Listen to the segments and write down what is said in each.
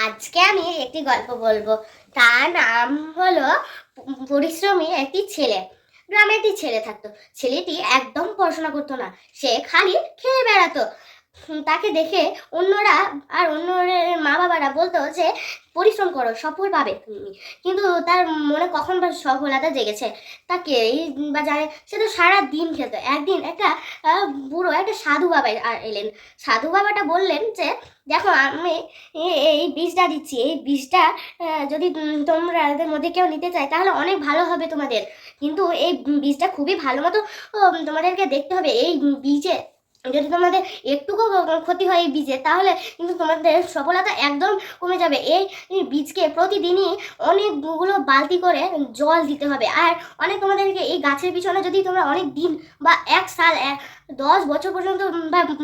আজকে আমি একটি গল্প বলবো। তার নাম হলো পরিশ্রমী একটি ছেলে। গ্রামে একটি ছেলে থাকতো। ছেলেটি একদম পড়াশোনা করতো না, সে খালি খেয়ে বেড়াতো। তাকে দেখে অন্যরা আর অন্যের মা বাবারা বলতো যে পরিশ্রম করো, সফল পাবে তুমি। কিন্তু তার মনে কখন বা সফলতা জেগেছে তাকে বা জানে। সে তো সারা দিন খেতো। একদিন একটা বুড়ো একটা সাধু বাবা এলেন। সাধু বাবাটা বললেন যে দেখো, আমি এই বীজটা দিচ্ছি। এই বীজটা যদি তোমাদের মধ্যে কেউ নিতে চায় তাহলে অনেক ভালো হবে তোমাদের। কিন্তু এই বীজটা খুবই ভালো মতো তোমাদেরকে দেখতে হবে। এই বীজে যদি তোমাদের একটুকু ক্ষতি হয় এই বীজে, তাহলে কিন্তু তোমাদের সফলতা একদম কমে যাবে। এই বীজকে প্রতিদিনই অনেকগুলো বালতি করে জল দিতে হবে। আর তোমাদেরকে এই গাছের পিছনে যদি তোমরা অনেক দিন বা 1 সাল 10 বছর পর্যন্ত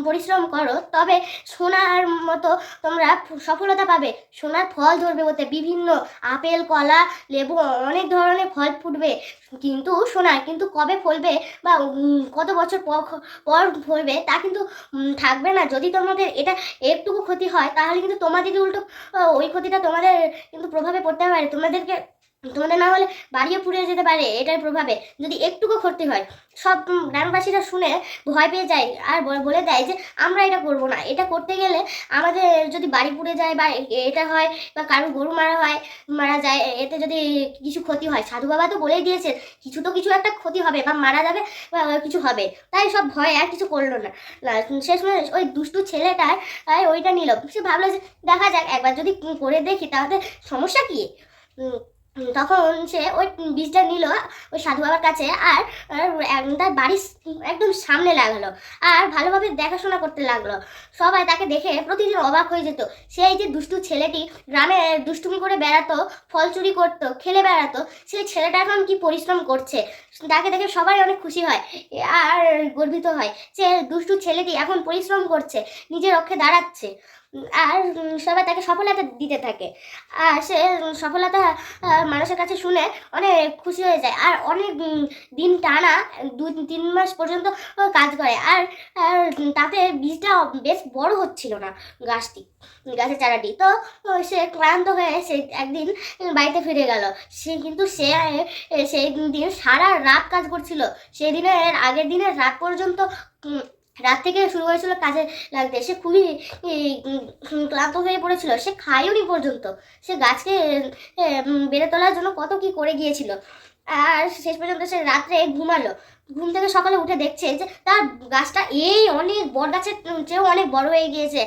পরিশ্রম করো, তবে সোনার মতো তোমরা সফলতা পাবে। সোনার ফল ধরবে, ওতে বিভিন্ন আপেল, কলা, লেবু, অনেক ধরনের ফল ফুটবে। কিন্তু সোনার কিন্তু কবে ফলবে বা কত বছর পর ফলবে তা কিন্তু থাকবে না। যদি তোমাদের এটা একটুকু ক্ষতি হয়, তাহলে কিন্তু তোমাদেরই উল্টো ওই ক্ষতিটা তোমাদের কিন্তু প্রভাবে পড়তে পারে। তোমাদের না হলে বাড়িও পুড়ে যেতে পারে এটার প্রভাবে, যদি একটুকু ক্ষতি হয়। সব গ্রামবাসীরা শুনে ভয় পেয়ে যায় আর বলে দেয় যে আমরা এটা করব না। এটা করতে গেলে আমাদের যদি বাড়ি পুড়ে যায় বা এটা হয় বা কারো গরু মারা যায়, এতে যদি কিছু ক্ষতি হয়, সাধু বাবা তো বলেই দিয়েছে কিছু একটা ক্ষতি হবে বা মারা যাবে বা কিছু হবে। তাই সব ভয় আর কিছু করলো না। শেষমেশ ওই দুষ্টু ছেলেটার ওইটা নিল। সে ভাবলো যে দেখা যাক, একবার যদি করে দেখি তাহলে সমস্যা কি। তখন সে ওই বীজটা নিল ওই সাধু বাবার কাছে, আর তার বাড়ির একদম সামনে লাগালো আর ভালোভাবে দেখাশোনা করতে লাগলো। সবাই তাকে দেখে প্রতিদিন অবাক হয়ে যেত। সেই যে দুষ্টু ছেলেটি গ্রামে দুষ্টুমি করে বেড়াতো, ফল চুরি করতো, খেলে বেড়াতো, সেই ছেলেটা এখন কি পরিশ্রম করছে। তাকে দেখে সবাই অনেক খুশি হয় আর গর্বিত হয় যে দুষ্টু ছেলেটি এখন পরিশ্রম করছে, নিজের রক্ষে দাঁড়াচ্ছে। আর সবাই তাকে সফলতা দিতে থাকে। আর সে সফলতা মানুষের কাছে শুনে অনেক খুশি হয়ে যায়। আর অনেক দিন টানা 2-3 মাস পর্যন্ত কাজ করে। আর তাতে বীজটা বেশ বড় হচ্ছিল না, গাছের চারাটি। তো সে ক্লান্ত হয়ে সে একদিন বাড়িতে ফিরে গেল। সে সেই দিন সারা রাত কাজ করছিল। সেই দিনের আগের দিনের রাত পর্যন্ত, রাত থেকে শুরু হয়েছিল কাজে লাগতে। সে খুবই ক্লান্ত হয়ে পড়েছিল। সে খায়ওনি পর্যন্ত। সে গাছকে বেড়ে তোলার জন্য কত কি করে গিয়েছিল। আর শেষ পর্যন্ত সে রাত্রে ঘুমালো। ঘুম থেকে সকালে উঠে দেখছে যে তার গাছটা এই অনেক বড় গাছের চেয়েও অনেক বড় হয়ে গিয়েছে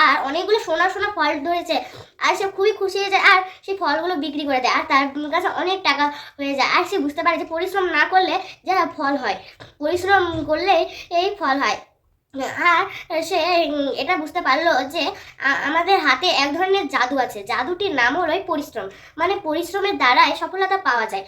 আর অনেকগুলো সোনা সোনা ফল ধরেছে। আর সে খুবই খুশি হয়ে যায় আর সেই ফলগুলো বিক্রি করে দেয়। আর তার কাছে অনেক টাকা হয়ে যায়। আর সে বুঝতে পারে যে পরিশ্রম না করলে যা ফল হয়, পরিশ্রম করলেই এই ফল হয়। আর সে এটা বুঝতে পারলো যে আমাদের হাতে এক ধরনের জাদু আছে। জাদুটির নাম হলো পরিশ্রম। মানে পরিশ্রমের দ্বারাই সফলতা পাওয়া যায়।